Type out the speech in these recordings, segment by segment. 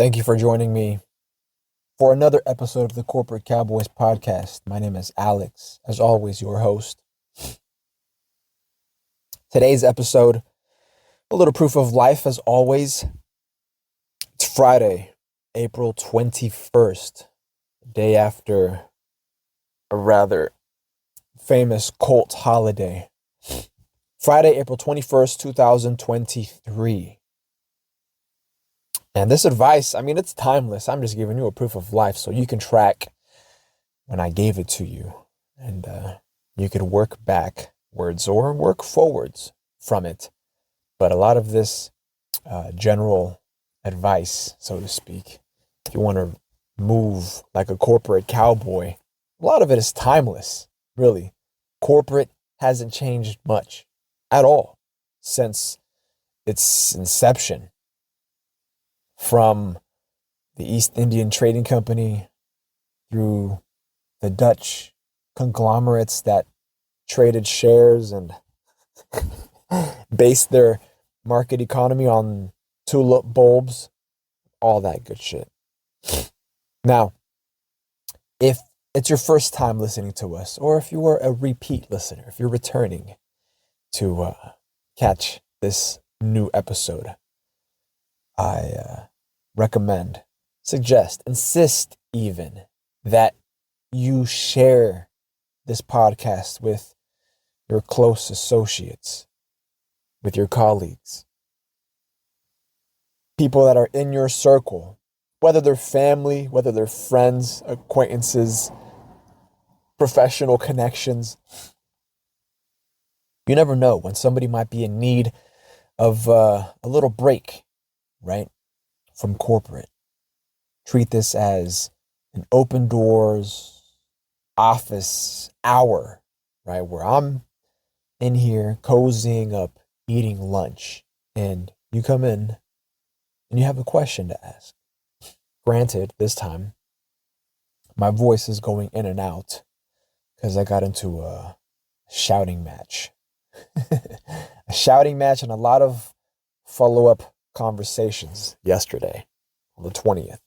Thank you for joining me for another episode of the Corporate Cowboys podcast. My name is Alex, as always, your host. Today's episode, a little proof of life, as always. It's Friday, April 21st, day after a rather famous cult holiday. Friday, April 21st, 2023. And this advice, it's timeless. I'm just giving you a proof of life so you can track when I gave it to you. And you could work backwards or work forwards from it. But a lot of this general advice, so to speak, if you want to move like a corporate cowboy, a lot of it is timeless, really. Corporate hasn't changed much at all since its inception. From the East Indian Trading Company through the Dutch conglomerates that traded shares and based their market economy on tulip bulbs, all that good shit. Now, if it's your first time listening to us, or if you were a repeat listener, if you're returning to catch this new episode, I recommend, suggest, insist even that you share this podcast with your close associates, with your colleagues, people that are in your circle, whether they're family, whether they're friends, acquaintances, professional connections. You never know when somebody might be in need of a little break, right? From corporate. Treat this as an open doors office hour, right? Where I'm in here cozying up, eating lunch, and you come in and you have a question to ask. Granted, this time my voice is going in and out because I got into a shouting match. A shouting match and a lot of follow-up conversations yesterday on the 20th,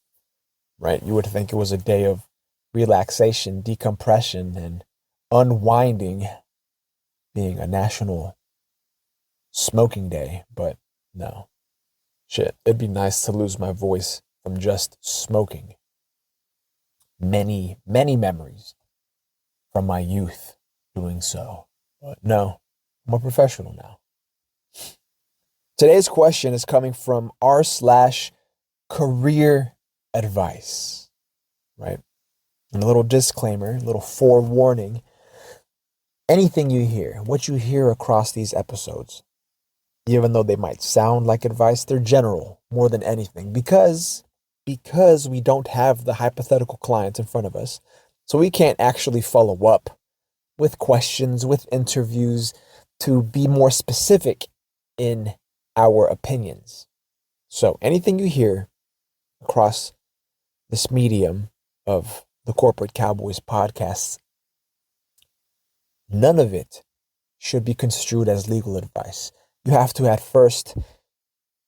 right? You would think it was a day of relaxation, decompression, and unwinding, being a national smoking day, but no. Shit, it'd be nice to lose my voice from just smoking. Many, many memories from my youth doing so, but no, I'm a professional now. Today's question is coming from r/CareerAdvice, right? And a little disclaimer, a little forewarning. Anything you hear, what you hear across these episodes, even though they might sound like advice, they're general more than anything because we don't have the hypothetical client in front of us. So we can't actually follow up with questions, with interviews to be more specific in our opinions. So anything you hear across this medium of the Corporate Cowboys podcasts, none of it should be construed as legal advice. You have to at first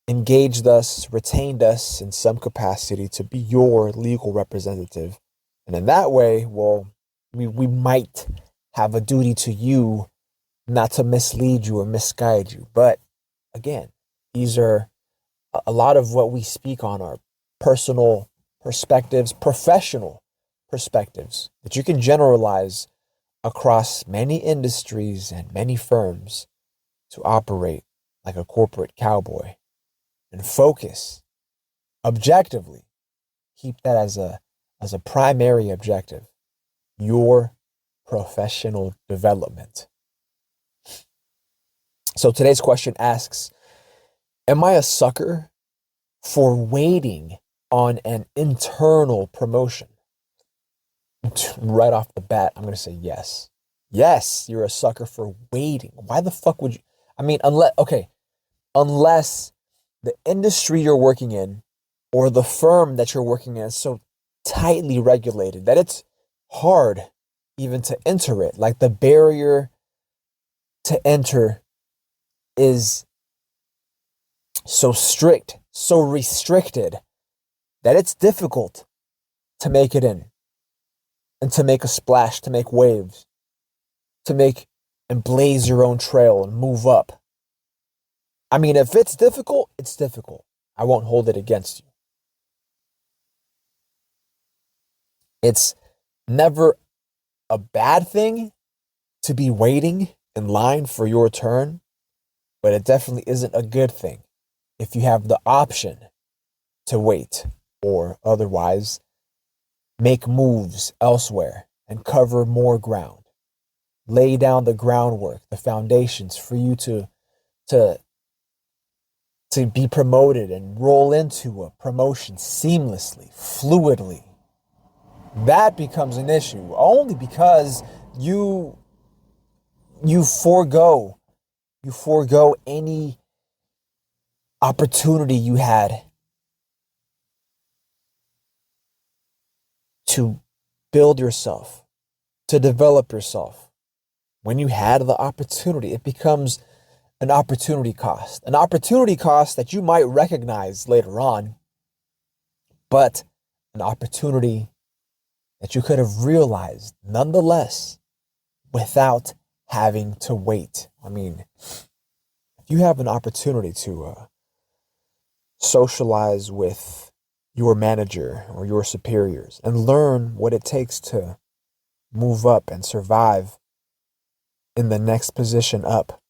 engage us, retained us in some capacity to be your legal representative. And in that way, we might have a duty to you not to mislead you or misguide you. But again, these are a lot of what we speak on are personal perspectives, professional perspectives that you can generalize across many industries and many firms to operate like a corporate cowboy and focus objectively. Keep that as a primary objective, your professional development. So today's question asks, am I a sucker for waiting on an internal promotion? Right off the bat, I'm going to say yes. Yes, you're a sucker for waiting. Why the fuck would you? Unless the industry you're working in or the firm that you're working in is so tightly regulated that it's hard even to enter it. Like the barrier to enter is so strict, so restricted that it's difficult to make it in and to make a splash, to make waves, to make and blaze your own trail and move up. I mean, if it's difficult, it's difficult. I won't hold it against you. It's never a bad thing to be waiting in line for your turn, but it definitely isn't a good thing if you have the option to wait or otherwise make moves elsewhere and cover more ground. Lay down the groundwork, the foundations for you to be promoted and roll into a promotion seamlessly, fluidly. That becomes an issue only because you forego any opportunity you had to build yourself, to develop yourself. When you had the opportunity, it becomes an opportunity cost that you might recognize later on, but an opportunity that you could have realized nonetheless without having to wait. I mean, if you have an opportunity to socialize with your manager or your superiors and learn what it takes to move up and survive in the next position up,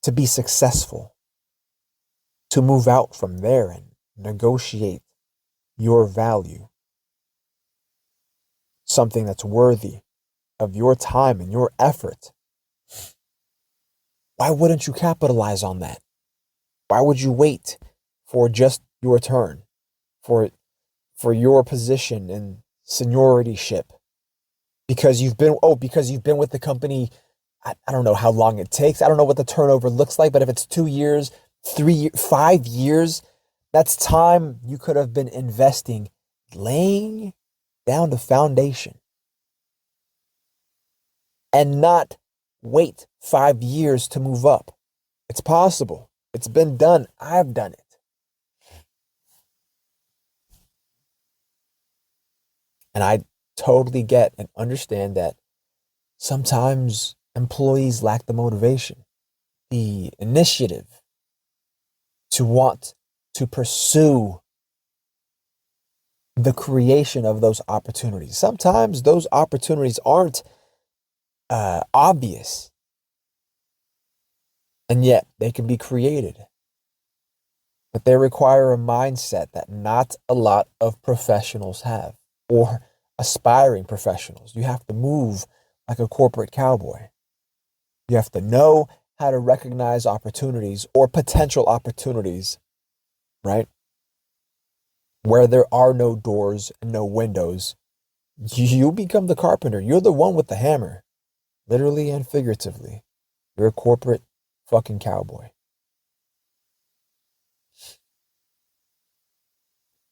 to be successful, to move out from there and negotiate your value, something that's worthy of your time and your effort. Why wouldn't you capitalize on that? Why would you wait for just your turn, for your position in seniorityship? Because you've been with the company. I don't know how long it takes. I don't know what the turnover looks like, but if it's 2 years, 3 years, 5 years, that's time you could have been investing, laying down the foundation and not wait 5 years to move up. It's possible. It's been done. I've done it. And I totally get and understand that sometimes employees lack the motivation, the initiative to want to pursue the creation of those opportunities. Sometimes those opportunities aren't obvious, and yet they can be created. But they require a mindset that not a lot of professionals have, or aspiring professionals. You have to move like a corporate cowboy. You have to know how to recognize opportunities or potential opportunities, right? Where there are no doors and no windows, you become the carpenter. You're the one with the hammer, literally and figuratively. You're a corporate fucking cowboy.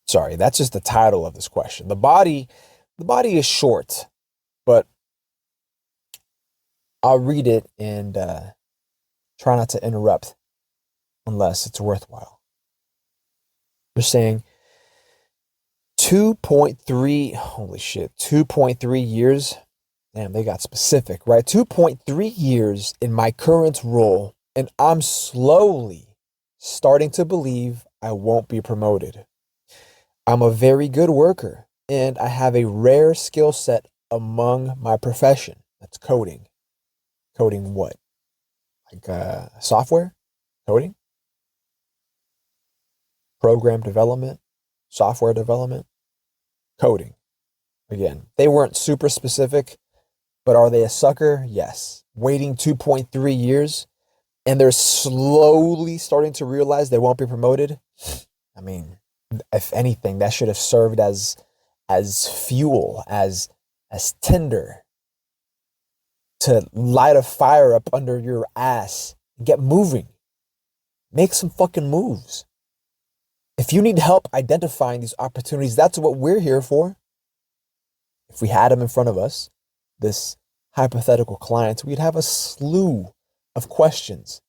Sorry, that's just the title of this question. The body is short, but I'll read it and try not to interrupt unless it's worthwhile. They're saying 2.3 years. Damn, they got specific, right? 2.3 years in my current role, and I'm slowly starting to believe I won't be promoted. I'm a very good worker, and I have a rare skill set among my profession. That's coding. Coding what? Like software? Coding? Program development? Software development? Coding. Again, they weren't super specific, but are they a sucker? Yes. Waiting 2.3 years, and they're slowly starting to realize they won't be promoted. I mean, if anything, that should have served as fuel, as tinder to light a fire up under your ass. Get moving. Make some fucking moves. If you need help identifying these opportunities, that's what we're here for. If we had them in front of us, this hypothetical client, we'd have a slew of questions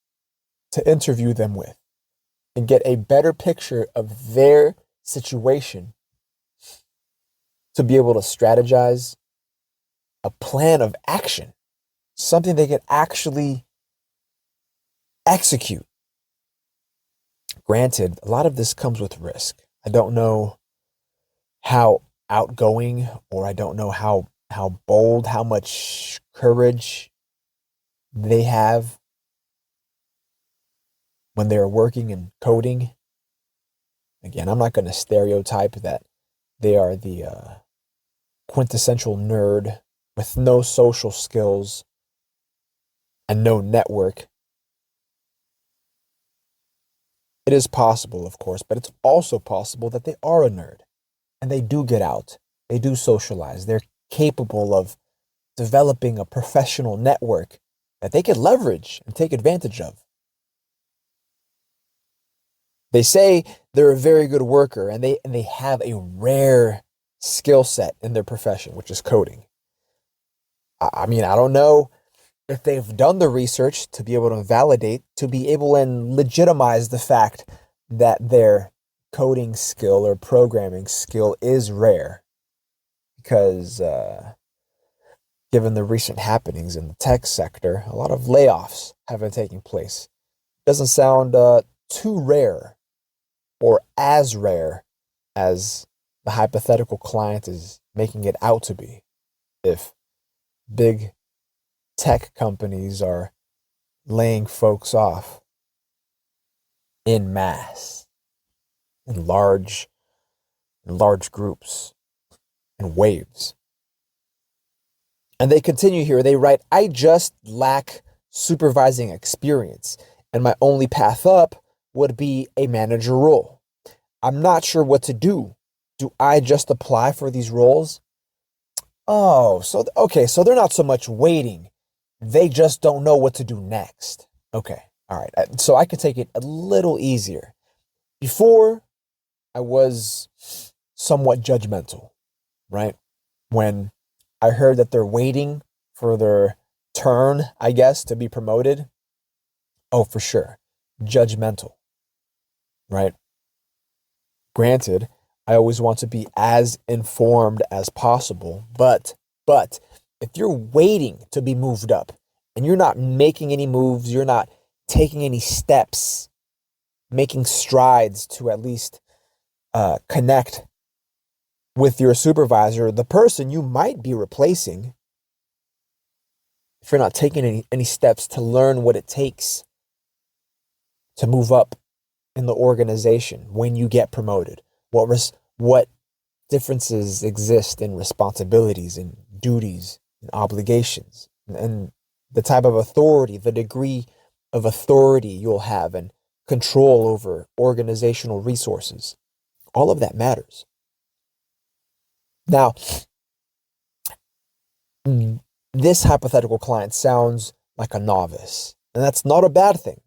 to interview them with and get a better picture of their situation to be able to strategize a plan of action, something they could actually execute. Granted, a lot of this comes with risk. I don't know how outgoing, or I don't know how bold, how much courage they have when they're working and coding. Again, I'm not going to stereotype that they are the quintessential nerd with no social skills and no network. It is possible, of course, but it's also possible that they are a nerd and they do get out. They do socialize. They're capable of developing a professional network that they can leverage and take advantage of. They say they're a very good worker, and they have a rare skill set in their profession, which is coding. I mean, I don't know if they've done the research to be able to validate, to be able and legitimize the fact that their coding skill or programming skill is rare, because given the recent happenings in the tech sector, a lot of layoffs have been taking place. Doesn't sound too rare or as rare as the hypothetical client is making it out to be. If big tech companies are laying folks off in mass, in large groups and waves. And they continue here. They write, I just lack supervising experience, and my only path up would be a manager role. I'm not sure what to do. Do I just apply for these roles? Oh, so they're not so much waiting. They just don't know what to do next. Okay, all right. So I could take it a little easier. Before, I was somewhat judgmental, right? When I heard that they're waiting for their turn, I guess, to be promoted. Oh, for sure. Judgmental, right? Granted, I always want to be as informed as possible, but if you're waiting to be moved up and you're not making any moves, you're not taking any steps, making strides to at least connect with your supervisor, the person you might be replacing, if you're not taking any steps to learn what it takes to move up in the organization when you get promoted, what differences exist in responsibilities and duties and obligations, and the type of authority, the degree of authority you'll have and control over organizational resources. All of that matters. Now, this hypothetical client sounds like a novice, and that's not a bad thing.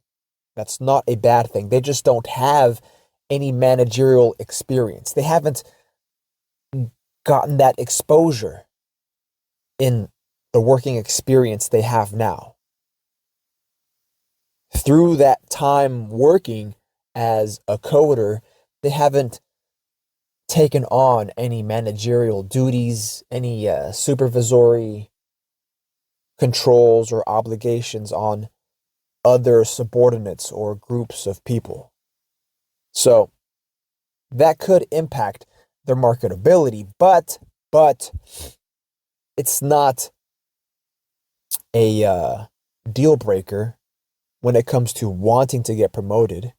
That's not a bad thing. They just don't have any managerial experience. They haven't gotten that exposure in the working experience they have now. Through that time working as a coder, they haven't taken on any managerial duties, any supervisory controls or obligations on other subordinates or groups of people. So that could impact their marketability, but it's not a deal breaker when it comes to wanting to get promoted.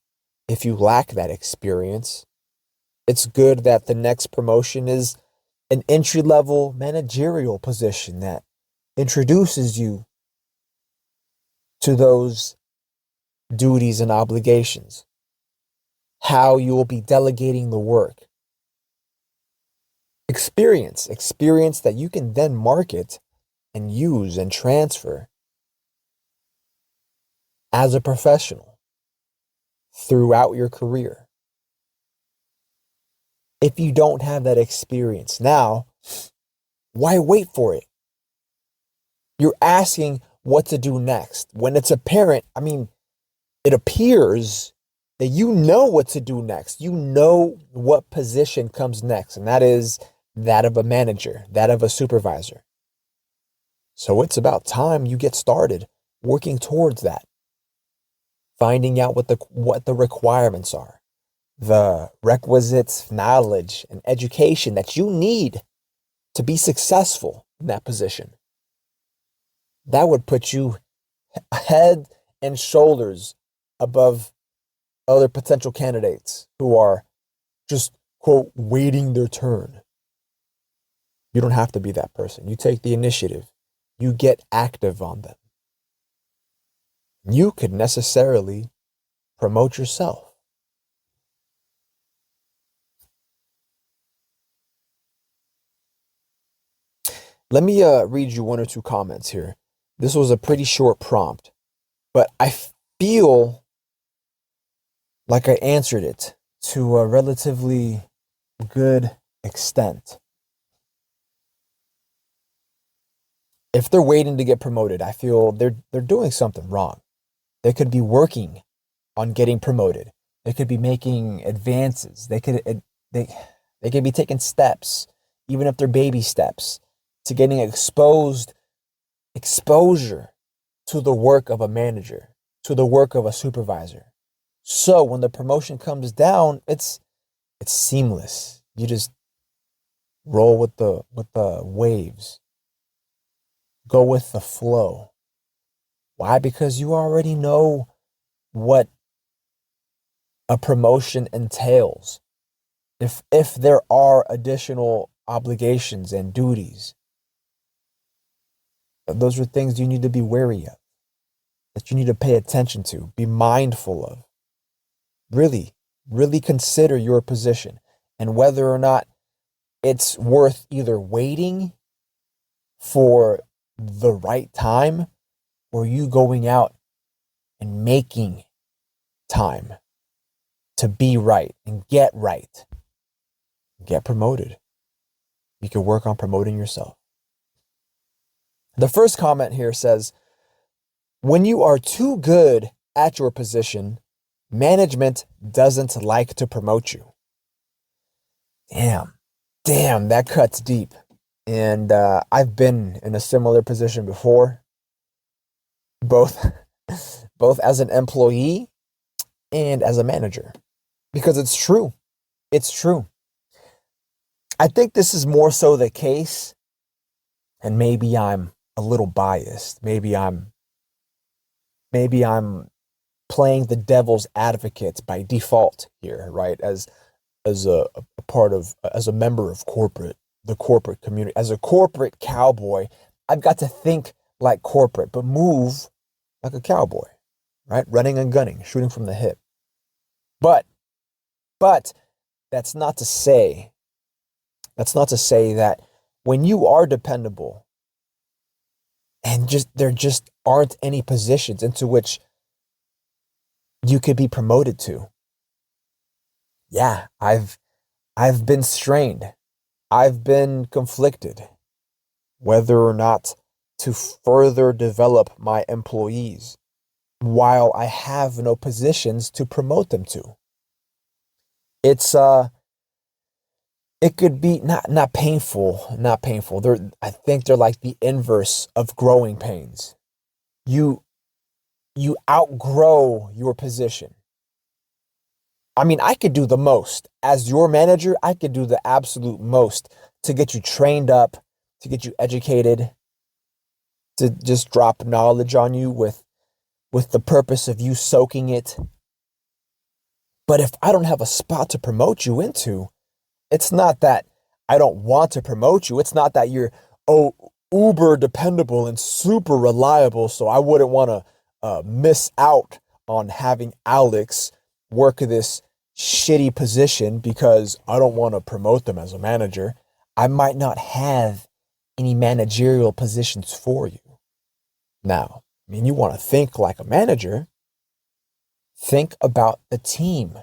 If you lack that experience, it's good that the next promotion is an entry-level managerial position that introduces you to those duties and obligations, how you will be delegating the work. Experience that you can then market and use and transfer as a professional throughout your career. If you don't have that experience now, why wait for it? You're asking what to do next. When it's apparent, it appears that you know what to do next. You know what position comes next, and that is that of a manager, that of a supervisor. So it's about time you get started working towards that, finding out what the requirements are, the requisite knowledge and education that you need to be successful in that position. That would put you head and shoulders above other potential candidates who are just, quote, waiting their turn. You don't have to be that person. You take the initiative. You get active on them. You could necessarily promote yourself. Let me read you one or two comments here. This was a pretty short prompt, but I feel like I answered it to a relatively good extent. If they're waiting to get promoted, I feel they're doing something wrong. They could be working on getting promoted. They could be making advances. They could be taking steps, even if they're baby steps, to getting exposure to the work of a manager, to the work of a supervisor. So when the promotion comes down, it's seamless. You just roll with the waves. Go with the flow. Why? Because you already know what a promotion entails. If there are additional obligations and duties, those are things you need to be wary of, that you need to pay attention to, be mindful of. Really, really consider your position and whether or not it's worth either waiting for the right time or you going out and making time to be right and get right. Get promoted. You can work on promoting yourself. The first comment here says, when you are too good at your position, management doesn't like to promote you. Damn, that cuts deep. And I've been in a similar position before, both as an employee and as a manager, because it's true. It's true. I think this is more so the case, and maybe I'm a little biased. Maybe I'm playing the devil's advocate by default here, right? As a member of the corporate community, as a corporate cowboy, I've got to think like corporate, but move like a cowboy, right? Running and gunning, shooting from the hip. But that's not to say that when you are dependable and there just aren't any positions into which you could be promoted to. Yeah, I've been strained. I've been conflicted whether or not to further develop my employees while I have no positions to promote them to. It could be not painful. I think they're like the inverse of growing pains. You outgrow your position. I mean, I could do the most. As your manager, I could do the absolute most to get you trained up, to get you educated, to just drop knowledge on you with the purpose of you soaking it. But if I don't have a spot to promote you into, it's not that I don't want to promote you. It's not that you're uber dependable and super reliable, so I wouldn't want to miss out on having Alex work this shitty position because I don't want to promote them as a manager. I might not have any managerial positions for you. Now, I mean, you want to think like a manager. Think about the team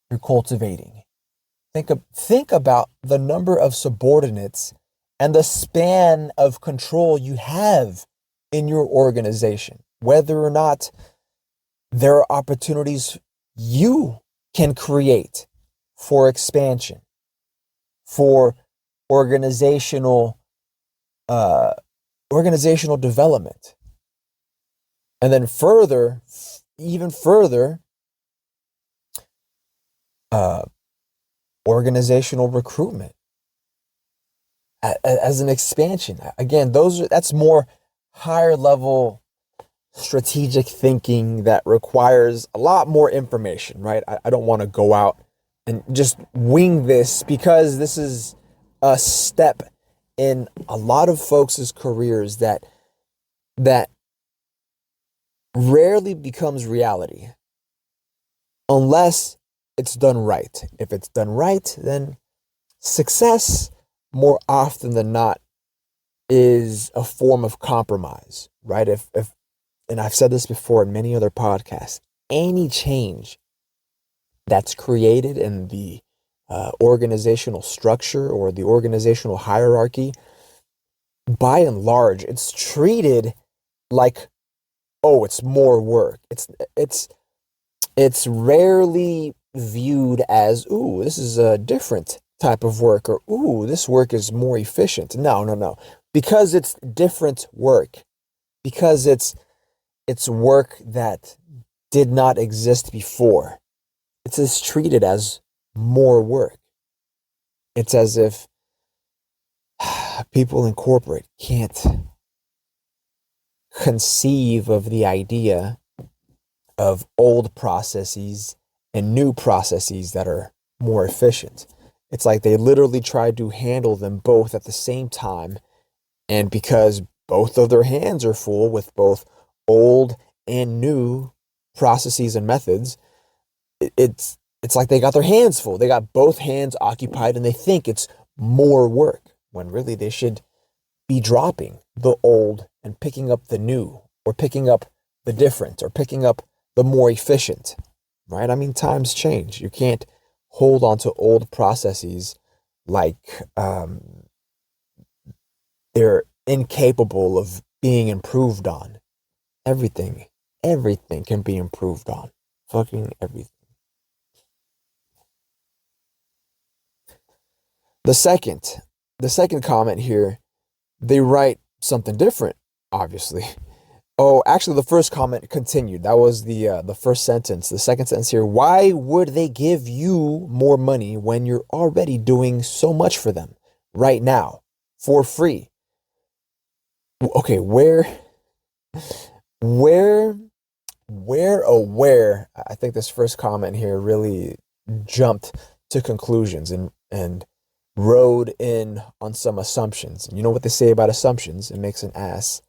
you're cultivating. Think about the number of subordinates and the span of control you have in your organization, whether or not there are opportunities you can create for expansion, for organizational uh, organizational development. And then further, even further, uh, organizational recruitment as an expansion. Again, that's more higher level strategic thinking that requires a lot more information, right? I don't want to go out and just wing this, because this is a step in a lot of folks' careers that rarely becomes reality unless it's done right. If it's done right, then success more often than not is a form of compromise, right? If and I've said this before in many other podcasts, any change that's created in the organizational structure or the organizational hierarchy, by and large, it's treated like, oh, it's more work. It's rarely viewed as, ooh, this is a different type of work, or ooh, this work is more efficient. No. Because it's different work, because it's work that did not exist before. It's treated as more work. It's as if people in corporate can't conceive of the idea of old processes and new processes that are more efficient. It's like they literally try to handle them both at the same time. And because both of their hands are full with both old and new processes and methods, it's like they got their hands full. They got both hands occupied, and they think it's more work, when really they should be dropping the old and picking up the new, or picking up the different, or picking up the more efficient, right? I mean, times change. You can't hold on to old processes like they're incapable of being improved on. Everything can be improved on. Fucking everything. The second comment here, they write something different, obviously. Oh, actually, the first comment continued. That was the first sentence. The second sentence here: why would they give you more money when you're already doing so much for them right now for free? Okay, where, I think this first comment here really jumped to conclusions and rode in on some assumptions. And you know what they say about assumptions? It makes an ass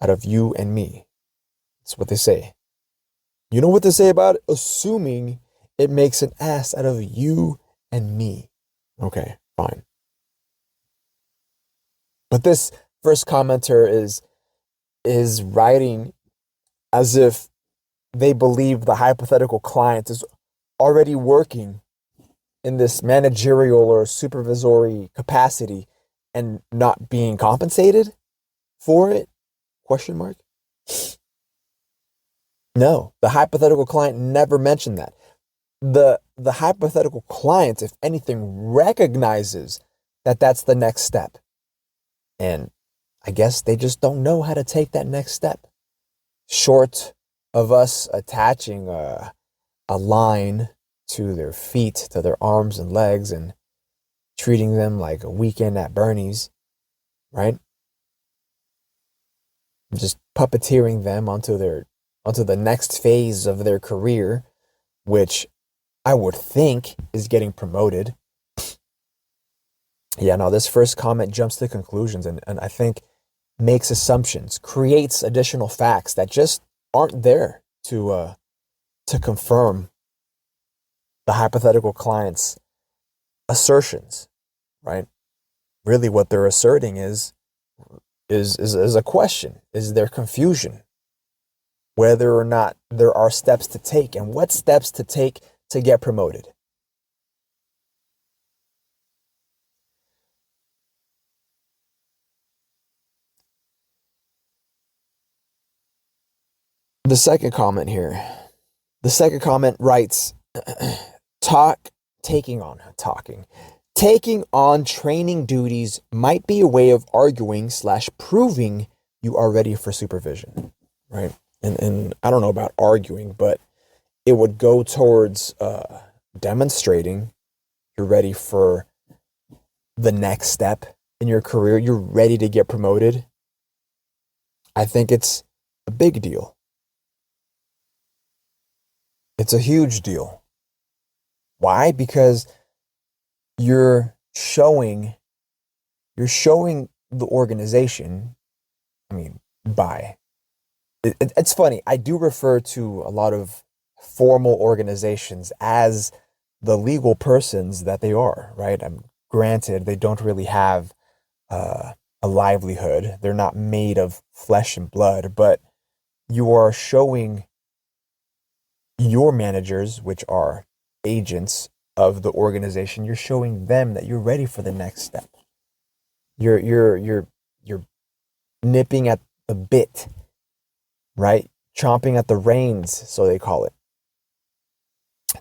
out of you and me. That's what they say. You know what they say about assuming? It makes an ass out of you and me. Okay, fine. But this first commenter is writing as if they believe the hypothetical client is already working in this managerial or supervisory capacity and not being compensated for it? Question mark. No, the hypothetical client never mentioned that. The hypothetical client, if anything, recognizes that that's the next step. And I guess they just don't know how to take that next step. Short of us attaching a line to their feet, to their arms and legs, and treating them like a weekend at Bernie's, right? Just puppeteering them onto the next phase of their career, which I would think is getting promoted. Yeah, no, this first comment jumps to conclusions and I think makes assumptions, creates additional facts that just aren't there to confirm the hypothetical client's assertions, right? Really what they're asserting is a question. Is there confusion? Whether or not there are steps to take, and what steps to take to get promoted. The second comment here. The second comment writes, taking Taking on training duties might be a way of arguing / proving you are ready for supervision, right? And I don't know about arguing, but it would go towards demonstrating you're ready for the next step in your career. You're ready to get promoted. I think it's a big deal. It's a huge deal. Why? Because you're showing the organization, it's funny, I do refer to a lot of formal organizations as the legal persons that they are, right? Granted, they don't really have a livelihood. They're not made of flesh and blood, but you are showing your managers, which are agents of the organization, you're showing them that you're ready for the next step. You're nipping at the bit, right? Chomping at the reins, so they call it,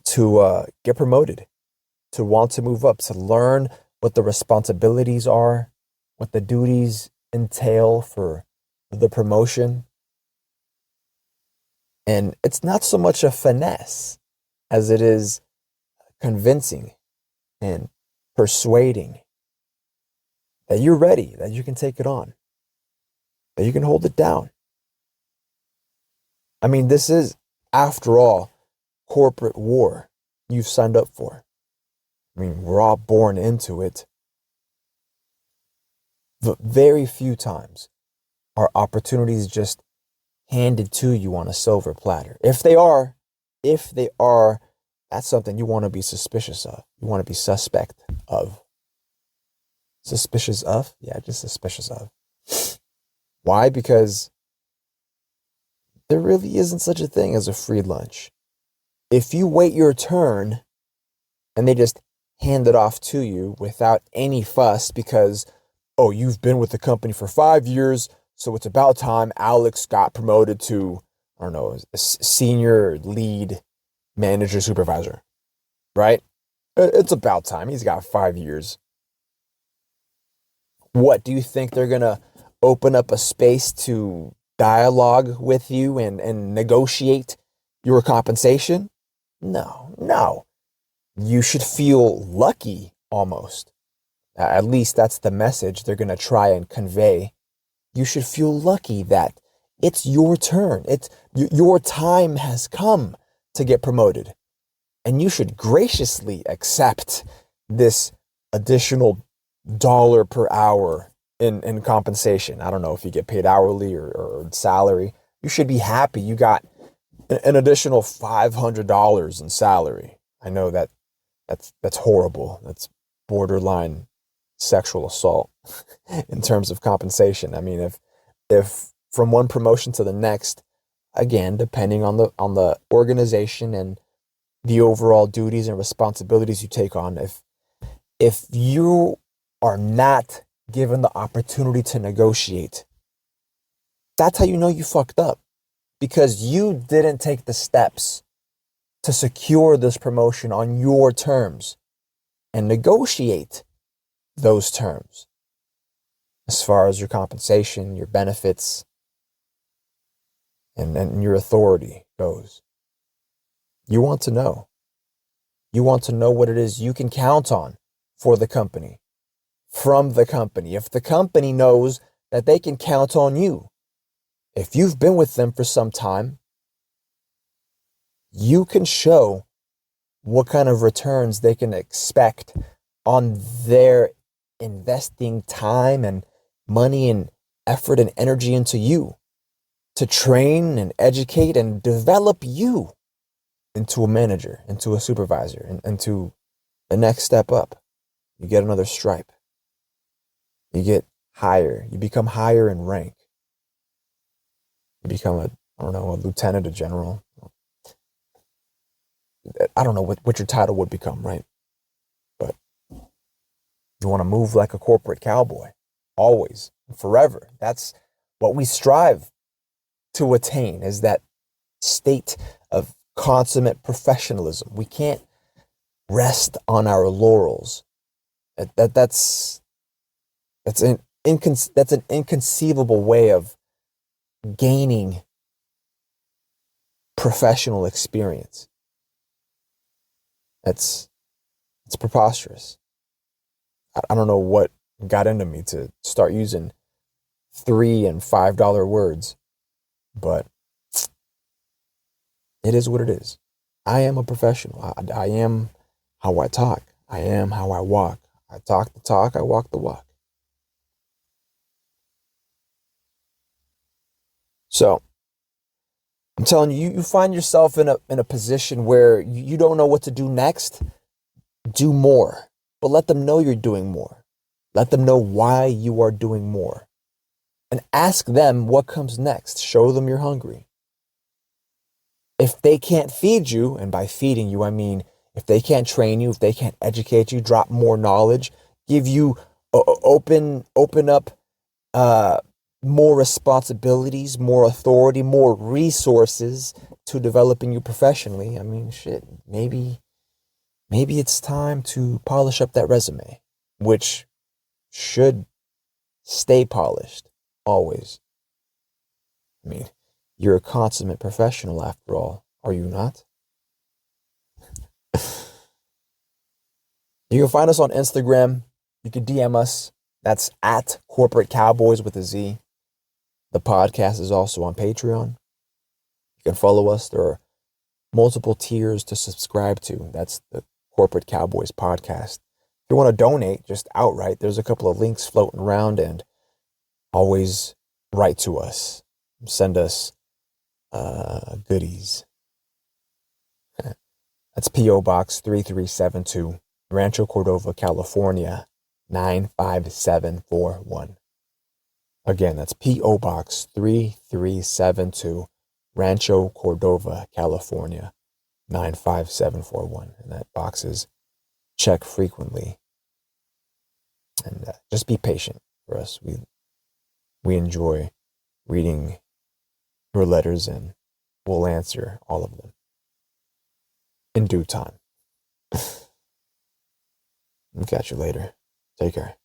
to get promoted, to want to move up, to learn what the responsibilities are, what the duties entail for the promotion. And it's not so much a finesse as it is convincing and persuading that you're ready, that you can take it on, that you can hold it down. I mean, this is, after all, corporate war you've signed up for. I mean, we're all born into it. But very few times are opportunities just handed to you on a silver platter. If they are, that's something you want to be suspicious of. You want to be suspect of. Suspicious of? Yeah, just suspicious of. Why? Because there really isn't such a thing as a free lunch. If you wait your turn and they just hand it off to you without any fuss because, oh, you've been with the company for 5 years, so it's about time Alex got promoted to, I don't know, a senior lead manager supervisor, right? It's about time. He's got 5 years. What, do you think they're going to open up a space to dialogue with you and negotiate your compensation? No. You should feel lucky almost. At least that's the message they're going to try and convey. You should feel lucky that it's your turn. Your time has come to get promoted. And you should graciously accept this additional dollar per hour in compensation. I don't know if you get paid hourly or salary. You should be happy you got an additional $500 in salary. I know that's horrible. That's borderline sexual assault in terms of compensation. I mean, if from one promotion to the next, again, depending on the organization and the overall duties and responsibilities you take on, if you are not given the opportunity to negotiate, that's how you know you fucked up, because you didn't take the steps to secure this promotion on your terms and negotiate those terms as far as your compensation, your benefits, and your authority goes. You want to know. You want to know what it is you can count on for the company, from the company. If the company knows that they can count on you, if you've been with them for some time, you can show what kind of returns they can expect on their investing time and money and effort and energy into you to train and educate and develop you into a manager, into a supervisor, and into the next step up. You get another stripe. You get higher. You become higher in rank. You become a lieutenant, a general. I don't know what your title would become, right? But you want to move like a corporate cowboy, always, forever. That's what we strive to attain, is that state of consummate professionalism. We can't rest on our laurels. That's an that's an inconceivable way of gaining professional experience. That's it's preposterous. I don't know what got into me to start using $3 and $5 words, but it is what it is. I am a professional. I am how I talk. I am how I walk. I talk the talk. I walk the walk. So I'm telling you, you find yourself in a position where you don't know what to do next. Do more, but let them know you're doing more. Let them know why you are doing more. And ask them what comes next. Show them you're hungry. If they can't feed you, and by feeding you, I mean if they can't train you, if they can't educate you, drop more knowledge, give you open up more responsibilities, more authority, more resources to developing you professionally. I mean, shit, maybe it's time to polish up that resume, which should stay polished always. I mean, you're a consummate professional after all, are you not? You can find us on Instagram. You can DM us. That's at Corporate Cowboys with a Z. The podcast is also on Patreon. You can follow us. There are multiple tiers to subscribe to. That's the Corporate Cowboys podcast. If you want to donate just outright, there's a couple of links floating around, and always write to us. Send us goodies. That's P.O. Box 3372, Rancho Cordova, California, 95741. Again, that's P.O. Box 3372, Rancho Cordova, California, 95741. And that box is checked frequently. And just be patient for us. We enjoy reading your letters, and we'll answer all of them in due time. I'll catch you later. Take care.